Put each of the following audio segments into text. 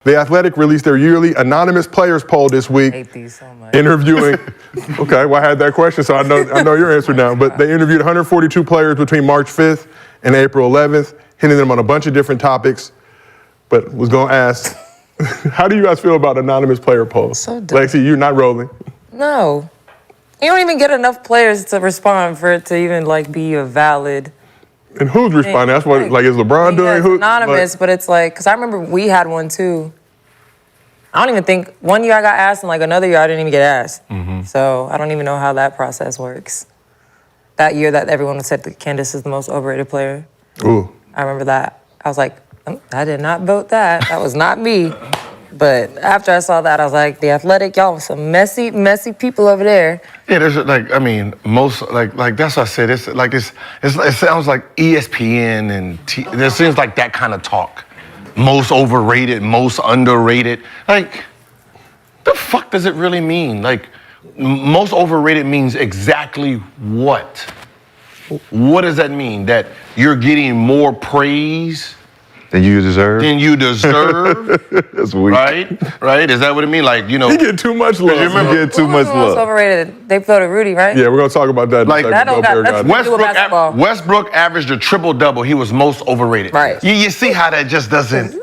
The Athletic released their yearly anonymous players poll this week. I hate these so much. Interviewing, okay, well, I had that question, so I know your answer now. But they interviewed 142 players between March 5th and April 11th, hitting them on a bunch of different topics. But was going to ask, how do you guys feel about anonymous player polls? So dumb. Lexi, you're not rolling. No. You don't even get enough players to respond for it to even, like, be a valid... And who's responding? That's what, like, is LeBron doing? It's anonymous, but it's like, because I remember we had one too. I don't even think, one year I got asked, and like another year I didn't even get asked. Mm-hmm. So I don't even know how that process works. That year that everyone said that Candace is the most overrated player. Ooh. I remember that. I was like, I did not vote that. That was not me. But after I saw that, I was like, The Athletic, y'all some messy, messy people over there. Yeah, there's like, I mean, most like that's what I said. It's like it sounds like ESPN and there seems like that kind of talk. Most overrated, most underrated. Like, the fuck does it really mean? Like, most overrated means exactly what? What does that mean? That you're getting more praise than you deserve? That's weak. Right? Is that what it means? Like, you know. You get too much love. You get too much love. Most overrated? They voted Rudy, right? Yeah, we're going to talk about that. Like, that don't got nothing to do with basketball. Westbrook averaged a triple-double. He was most overrated. Right. You see how that just doesn't...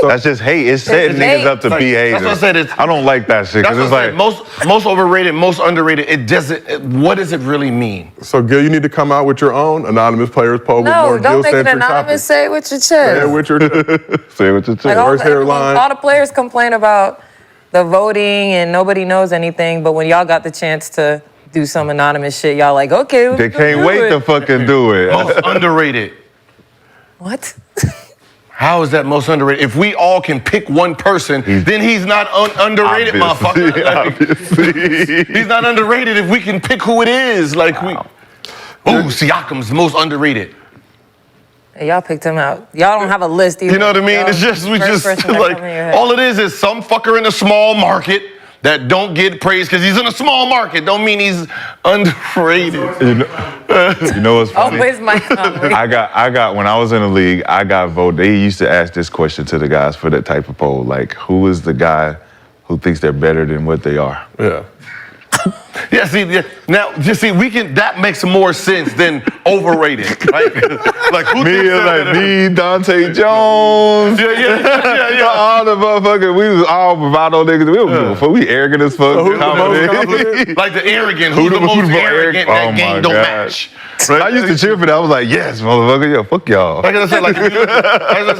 That's just hate. It's setting niggas up to be haters. That's what I said. I don't like that shit, because it's like... Most overrated, most underrated, it doesn't... What does it really mean? So, Gil, you need to come out with your own anonymous players poll with more No, don't make it Gil-centric anonymous. topics. Say it with your chest. Say it with your chest. Say what you think. Like Worst hairline. all the players complain about the voting and nobody knows anything, but when y'all got the chance to do some anonymous shit, y'all like, okay, They can't wait to fucking do it. Most underrated. What? How is that most underrated? If we all can pick one person, then he's not underrated, motherfucker. Like, he's not underrated if we can pick who it is. Like, Siakam's most underrated. Hey, y'all picked him out. Y'all don't have a list either. You know what I mean? Y'all, It's just, we first just, person that like, come in your head. all it is some fucker in a small market that don't get praise because he's in a small market. Don't mean he's underrated. You know what's funny? Always my I got when I was in the league, I got voted. They used to ask this question to the guys for that type of poll, like, who is the guy who thinks they're better than what they are? Yeah. Yeah, see, now, just see, that makes more sense than overrated, right? Like, who Me thinks and they're like better? me, Dante Jones. Yeah. All the motherfuckers, we was all bravado niggas. We don't give a fuck. We arrogant as fuck. So who's the most confident? Like the arrogant, who's the most arrogant that game don't match? Right? I used to cheer for that. I was like, yes, motherfucker, yo, fuck y'all. Like I said,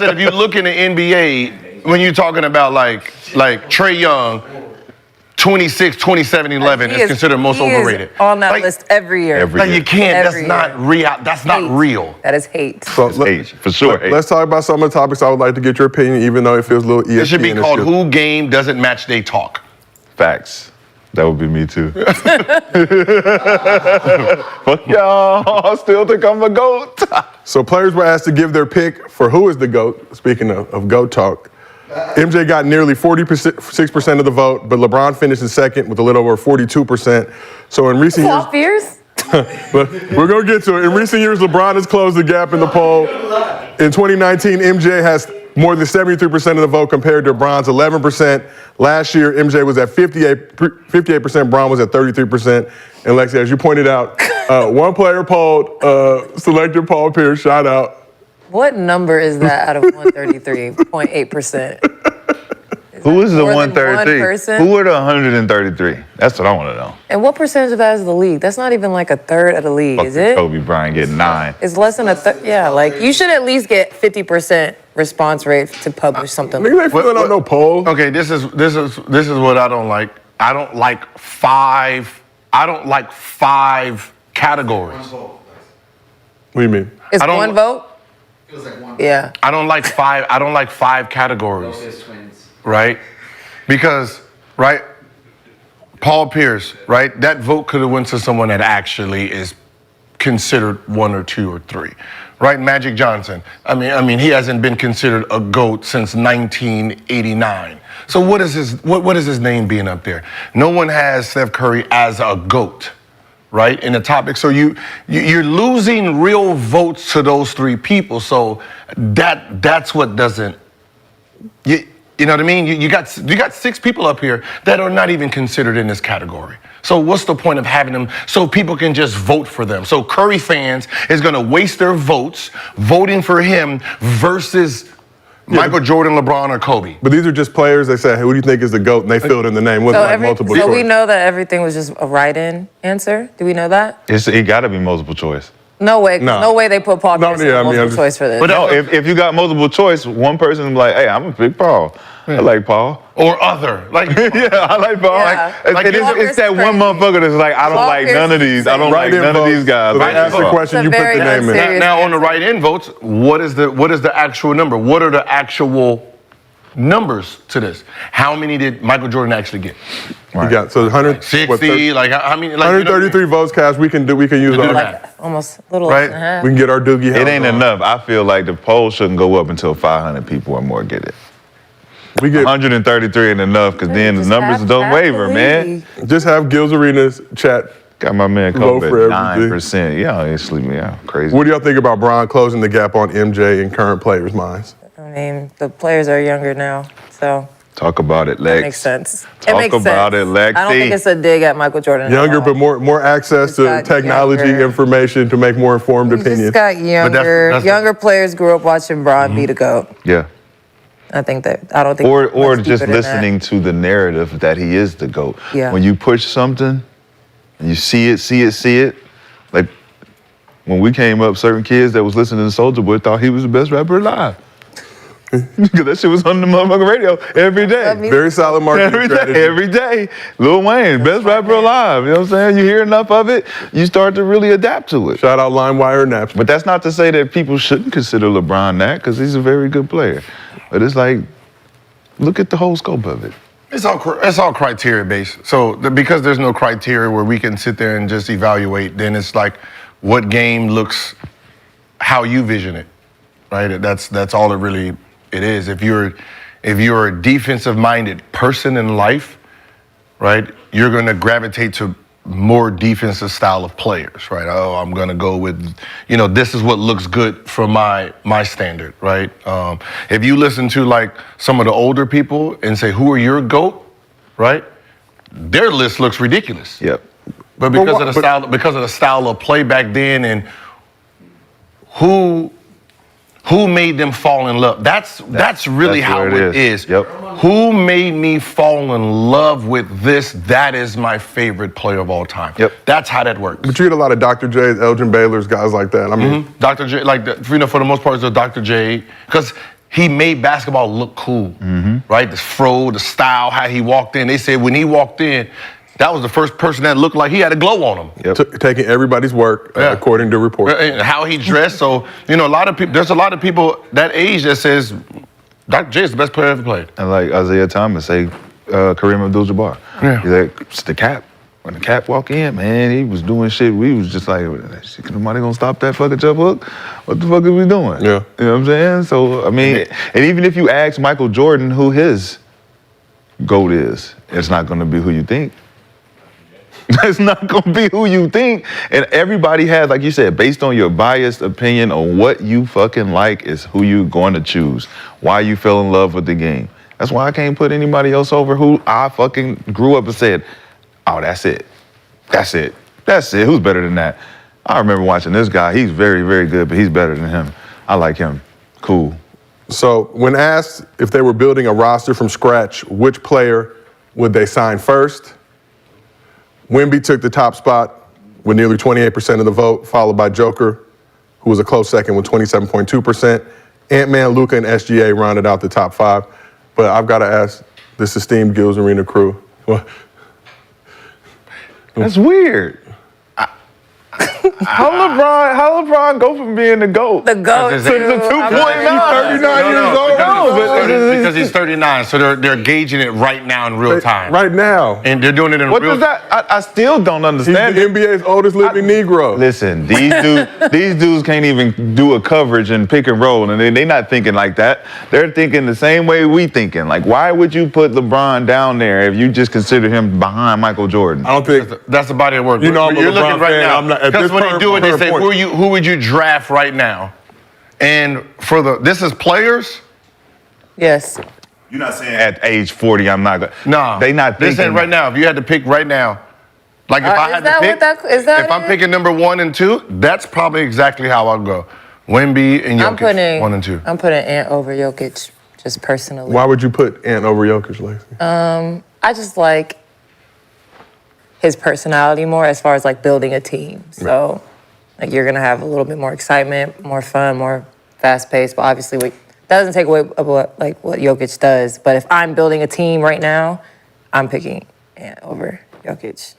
if you look in the NBA, when you're talking about like Trae Young, 26, 27, 11 is considered most overrated. On that list every year. Like you can't. That's not real. That's not real. That is hate. So Hate, for sure. Hate. Let's talk about some of the topics I would like to get your opinion, even though it feels a little ESPN. It should be called "Who Game Doesn't Match They Talk." Facts. That would be me too. Fuck y'all. I still think I'm a GOAT. So players were asked to give their pick for who is the GOAT. Speaking of GOAT talk, MJ got nearly 46% of the vote, but LeBron finished in second with a little over 42%. So in recent years, Paul Pierce? but we're going to get to it. In recent years, LeBron has closed the gap in the poll. In 2019, MJ has more than 73% of the vote compared to LeBron's 11%. Last year, MJ was at 58%, Bron was at 33%. And Lexi, as you pointed out, one player polled, selected Paul Pierce, shout out. What number is that out of 133.8%? Who is the more than 133? 1%? Who are the 133? That's what I want to know. And what percentage of that is the league? That's not even like a third of the league, is Fuck it? Kobe Bryant getting 9. It's less than a third. Yeah, like you should at least get 50% response rate to publish something. Niggas ain't filling out no poll. Okay, this is what I don't like. I don't like five categories. What do you mean? It's I don't- one vote? Feels like one. Yeah. I don't like five categories. Those twins. Right? Because, right, Paul Pierce, right, that vote could have went to someone that actually is considered 1 or 2 or 3. Right? Magic Johnson. I mean, he hasn't been considered a GOAT since 1989. So what is his name being up there? No one has Steph Curry as a GOAT. Right, in the topic. So you're losing real votes to those 3 people. So that's what doesn't. You know what I mean? You got 6 people up here that are not even considered in this category. So what's the point of having them so people can just vote for them? So Curry fans is going to waste their votes voting for him versus Michael Jordan, LeBron, or Kobe. But these are just players. They say, hey, who do you think is the GOAT? And they filled in the name. Wasn't like multiple choice. So we know that everything was just a write-in answer? Do we know that? It got to be multiple choice. No way. No way they put Paul Pierce in multiple choice for this. But no, if you got multiple choice, one person is like, hey, I'm a big Paul. I like Paul. Or other. Like, yeah, I like Paul. Yeah. It's that one motherfucker that's like, I don't like none of these. I don't like none of these guys. So they ask the question, you put the name in. Now on the write-in votes, what is the actual number? What are the actual numbers to this? How many did Michael Jordan actually get? Right. You got 160. Like how many? Like, 133 votes cast. We can use our almost a little right. Less we can get our Doogie. It ain't enough. I feel like the poll shouldn't go up until 500 people or more get it. We get 133 ain't enough because then the numbers don't waver, man. Just have Gil's Arenas chat. Got my man Kobe at 9%. Yeah, ain't sleep me out. Crazy. What do y'all think about Bron closing the gap on MJ in current players' minds? I mean, the players are younger now, so. Talk about it, Lex. That makes sense. Talk about it, Lex. I don't think it's a dig at Michael Jordan. Younger, but more access to technology, information to make more informed opinions. Just got younger. Younger players grew up watching Bron be the GOAT. Yeah. I don't think. Or just listening to the narrative that he is the GOAT. Yeah. When you push something, and you see it. Like when we came up, certain kids that was listening to Soulja Boy thought he was the best rapper alive. Because that shit was on the motherfucking radio every day. Very solid marketing strategy. Every day. Lil Wayne, best rapper alive. You know what I'm saying? You hear enough of it, you start to really adapt to it. Shout out LimeWire and Napster. But that's not to say that people shouldn't consider LeBron that, because he's a very good player. But it's like, look at the whole scope of it. It's all criteria based. So because there's no criteria where we can sit there and just evaluate, then it's like what game looks how you vision it, right? That's all it is. If you're a defensive minded person in life, right, you're going to gravitate to more defensive style of players, right? Oh, I'm going to go with, this is what looks good for my standard, right? If you listen to like some of the older people and say, who are your GOAT, right? Their list looks ridiculous. Yep. But because of the style of play back then and who made them fall in love? That's really how it is. Yep. Who made me fall in love with this? That is my favorite player of all time. Yep. That's how that works. But you get a lot of Dr. J's, Elgin Baylor's, guys like that. I mean, Dr. J, for the most part, it's a Dr. J, because he made basketball look cool, right? The fro, the style, how he walked in. They said when he walked in, that was the first person that looked like he had a glow on him. Yep. Taking everybody's work according to reports. And how he dressed. So, there's a lot of people that age that says Dr. J is the best player ever played. And like Isaiah Thomas say, Kareem Abdul-Jabbar. Yeah. He's like, it's the Cap. When the Cap walked in, man, he was doing shit. We was just like, somebody gonna stop that fucking jump hook? What the fuck are we doing? Yeah. You know what I'm saying? So, I mean, and even if you ask Michael Jordan who his GOAT is, it's not gonna be who you think. It's not gonna be who you think. And everybody has, like you said, based on your biased opinion on what you fucking like is who you're going to choose. Why you fell in love with the game. That's why I can't put anybody else over who I fucking grew up and said, oh, that's it. That's it. That's it. Who's better than that? I remember watching this guy. He's very, very good, but he's better than him. I like him. Cool. So when asked if they were building a roster from scratch, which player would they sign first? Wemby took the top spot with nearly 28% of the vote, followed by Joker, who was a close second with 27.2%. Ant-Man, Luka, and SGA rounded out the top 5. But I've got to ask this esteemed Gil's Arena crew. That's weird. How LeBron go from being the GOAT? The GOAT to the 2.9? 39 years old? Because he's 39, so they're gauging it right now in real time. Right now. And they're doing it in What real does that? I still don't He's understand the it. NBA's oldest living Negro. Listen, these dudes can't even do a coverage and pick and roll, and they're not thinking like that. They're thinking the same way we thinking. Like, why would you put LeBron down there if you just consider him behind Michael Jordan? I don't think that's the body of work. I'm a You're LeBron looking right fan. now. I'm not, at Because this when they do it, they say, point. who would you draft right now? And this is players. Yes. You're not saying at age 40 I'm not going. No, they not They're thinking saying right now. If you had to pick right now, like if I Is had that to what pick, that- is that if I'm it? picking number 1 and 2, that's probably exactly how I'll go. Wemby and Jokic, 1 and 2. I'm putting Ant over Jokic, just personally. Why would you put Ant over Jokic, Lacey? I just like his personality more as far as like building a team. So like you're gonna have a little bit more excitement, more fun, more fast paced. But obviously, that doesn't take away what Jokic does. But if I'm building a team right now, I'm picking Ant over Jokic.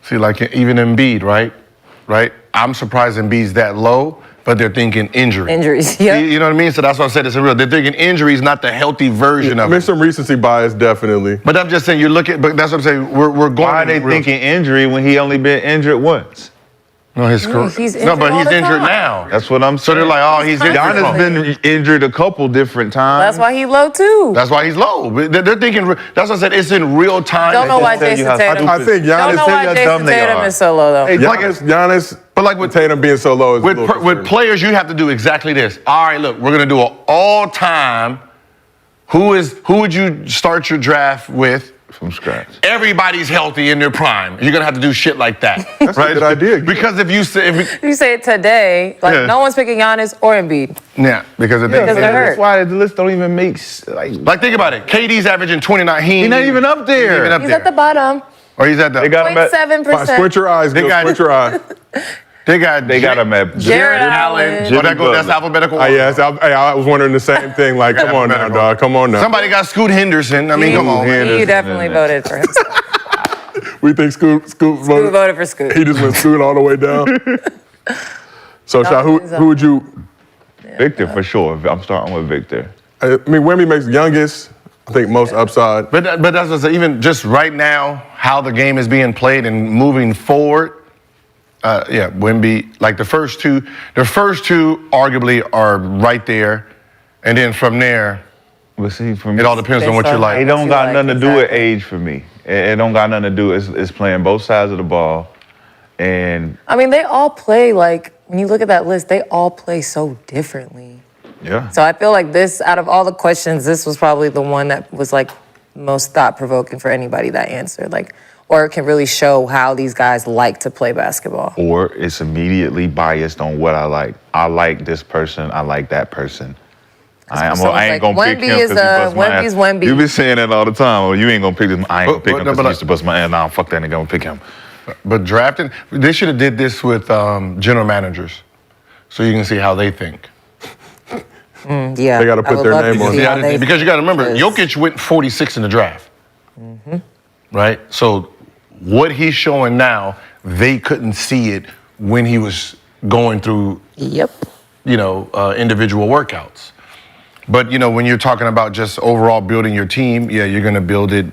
See, like even Embiid, right? I'm surprised Embiid's that low, but they're thinking injury. Injuries, yeah. You know what I mean? So that's why I said it's a real. They're thinking injuries, not the healthy version of There's it. some recency bias, definitely. But I'm just saying, but that's what I'm saying. We're going. Why are they thinking injury when he only been injured once? No, his career. he's No, but injured all he's the injured time. now. That's what I'm saying. So they're like, oh, he's injured. Giannis been injured a couple different times. That's why he low too. That's why he's low. They're thinking. That's what I said. It's in real time. Don't know why tell you Jason how Tatum. I think Don't Giannis, know why how dumb Jason they Tatum are. is so low though. Hey, like Giannis, but like with Tatum being so low is a with little with concerning. players, you have to do exactly this. All right, look, we're gonna do an all-time. Who would you start your draft with? From scratch. Everybody's healthy in their prime. You're gonna have to do shit like that. That's a good idea. Because if you say, You say it today, like Yeah. no one's picking Giannis or Embiid. yeah, because if Because it hurt. That's why the list don't even make like think about it. KD's averaging 29. He's not even up there. He's even up He's there. at the bottom. Or he's at the. They got him at 0.7%. Squint your eyes, They Gil, got- squint your eyes. They got him at Jared Allen. Oh, that goes, that's Butler. alphabetical. Yes, I was wondering the same thing. Like, come on now, dog. Come on now. Somebody got Scoot Henderson. I mean, come on. man. He definitely voted for him. We think Scoot Who voted. voted for Scoot? He just went Scoot all the way down. So, Sha, who would you? Victor for sure. I'm starting with Victor. I mean, Wemby makes youngest. I think most upside. But that's what I say, even just right now, how the game is being played and moving forward. Wemby, like the first two arguably are right there, and then from there, But see, for me, it all depends on what you Based on- like. It don't you got like, nothing to do with exactly. age for me. It don't got nothing to do. It's playing both sides of the ball, and I mean, they all play like, when you look at that list, they all play so differently. yeah. So I feel like this, out of all the questions, this was probably the one that was like most thought-provoking for anybody that answered. Like, or it can really show how these guys like to play basketball. Or it's immediately biased on what I like. I like this person. I like that person. I someone's ain't like, gonna pick Wemby him is, because he bust my Wemby's ass. Wemby. You been saying that all the time. Oh, you ain't gonna pick this. I ain't gonna pick him because but he used to bust my ass. Nah, fuck that nigga. I'm gonna pick him. But drafting, they should have did this with general managers, so you can see how they think. Yeah, They gotta I put would their love to name on see it. how they Because you got to remember, think. Jokic went 46 in the draft, right? So what he's showing now, they couldn't see it when he was going through, Yep. individual workouts. But when you're talking about just overall building your team, yeah, you're gonna build it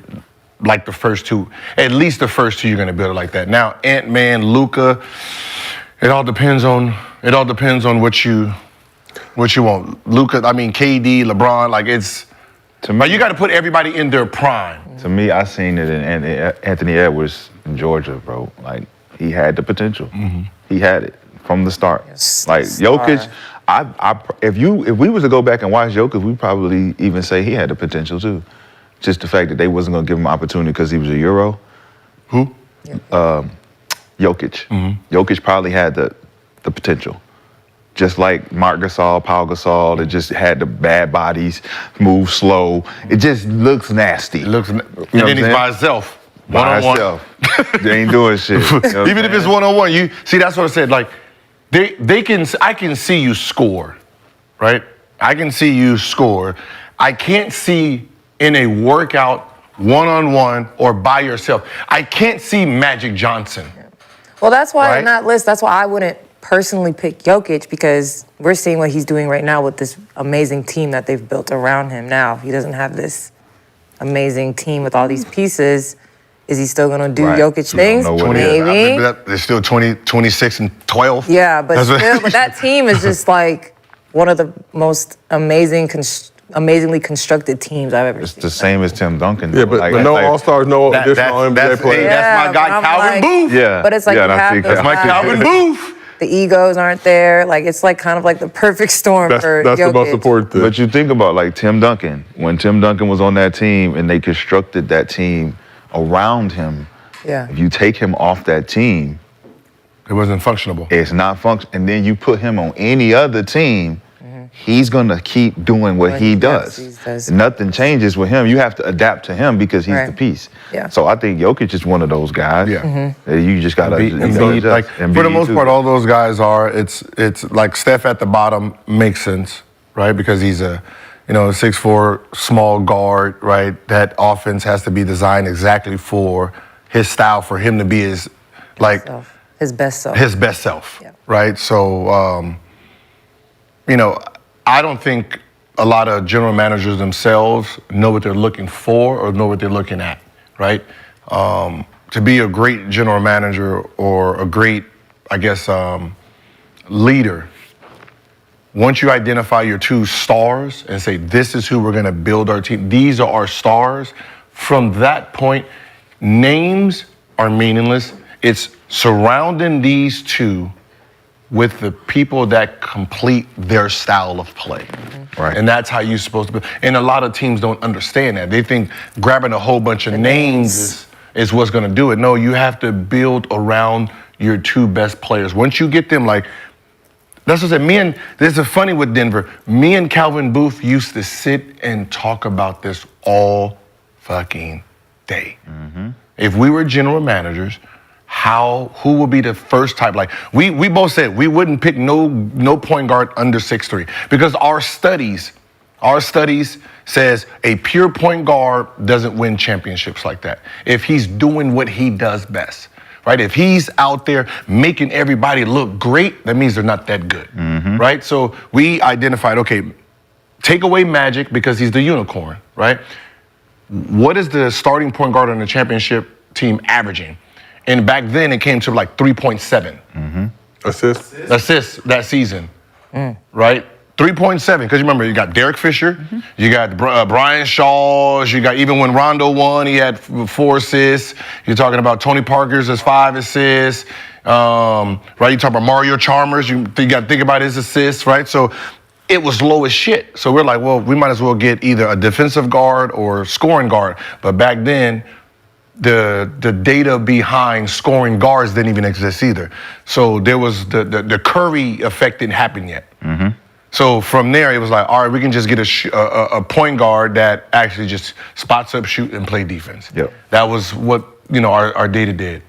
like the first two. At least the first two, you're gonna build it like that. Now, Ant-Man, Luka, it all depends on what you want. Luka, I mean KD, LeBron, like it's. To me, But you got to put everybody in their prime. To me, I seen it in Anthony Edwards in Georgia, bro. Like he had the potential. He had it from the start. Yes, Like star. Jokic, if we was to go back and watch Jokic, we'd probably even say he had the potential too. Just the fact that they wasn't gonna give him opportunity because he was a Euro. Who? Jokic. Jokic probably had the potential. Just like Mark Gasol, Paul Gasol, that just had the bad bodies, move slow. It just looks nasty. It looks, and what then I'm he's saying? by himself. By One-on-one. himself. They ain't doing shit. You know what Even I'm if it's saying? one-on-one, you see. That's what I said. Like, I can see you score, right? I can see you score. I can't see in a workout one-on-one or by yourself. I can't see Magic Johnson. Well, that's why Right? in that list, that's why I wouldn't personally pick Jokic, because we're seeing what he's doing right now with this amazing team that they've built around him now. He doesn't have this amazing team with all these pieces. Is he still going to do Right. Jokic You don't things? know what Maybe. They're still 26 and 12. Yeah, but That's what- still, but that team is just like one of the most amazingly constructed teams I've ever It's seen. the same as Tim Duncan. Yeah, but no All-Stars, no additional NBA that's, players. hey, that's my Yeah, guy, but I'm Calvin like- Booth. Yeah. But it's like yeah, you I have think those That's my guys. Calvin Booth. The egos aren't there. Like, it's like kind of like the perfect storm for That's the most Jokic. important thing. But you think about like Tim Duncan, when Tim Duncan was on that team and they constructed that team around him. Yeah. If you take him off that team, It wasn't functionable. it's not function. And then you put him on any other team, he's gonna keep doing what he does. he does. Nothing changes with him. You have to adapt to him because he's the Right. piece. Yeah. So I think Jokic is one of those guys. Yeah. That you just gotta Be- you and gotta be- adjust. like And for the be most too. part, all those guys are. It's like Steph at the bottom makes sense, right? Because he's a 6'4" small guard, right? That offense has to be designed exactly for his style, for him to be his His best self. his best self, Yeah. right? So, I don't think a lot of general managers themselves know what they're looking for or know what they're looking at, right? To be a great general manager or a great, leader, once you identify your two stars and say, this is who we're going to build our team, these are our stars, from that point, names are meaningless. It's surrounding these two with the people that complete their style of play. Right. And that's how you're supposed to be. And a lot of teams don't understand that. They think grabbing a whole bunch of names is what's going to do it. No, you have to build around your two best players. Once you get them, like, that's what I said. This is funny with Denver. Me and Calvin Booth used to sit and talk about this all fucking day. If we were general managers, who would be the first type? Like we both said we wouldn't pick no point guard under 6'3" because our studies says a pure point guard doesn't win championships like that. If he's doing what he does best, right? If he's out there making everybody look great, that means they're not that good, right? So we identified, okay, take away Magic because he's the unicorn, right? What is the starting point guard on the championship team averaging? And back then it came to like 3.7 assists that season, right? 3.7, because you remember you got Derek Fisher, you got Brian Shaw, you got, even when Rondo won, he had 4 assists. You're talking about Tony Parker's as 5 assists, right? You talk about Mario Chalmers, you got to think about his assists, right? So it was low as shit. So we're like, well, we might as well get either a defensive guard or scoring guard. But back then, the data behind scoring guards didn't even exist either. So there was the Curry effect didn't happen yet. So from there, it was like, all right, we can just get a point guard that actually just spots up, shoot, and play defense. Yep. That was what our data did.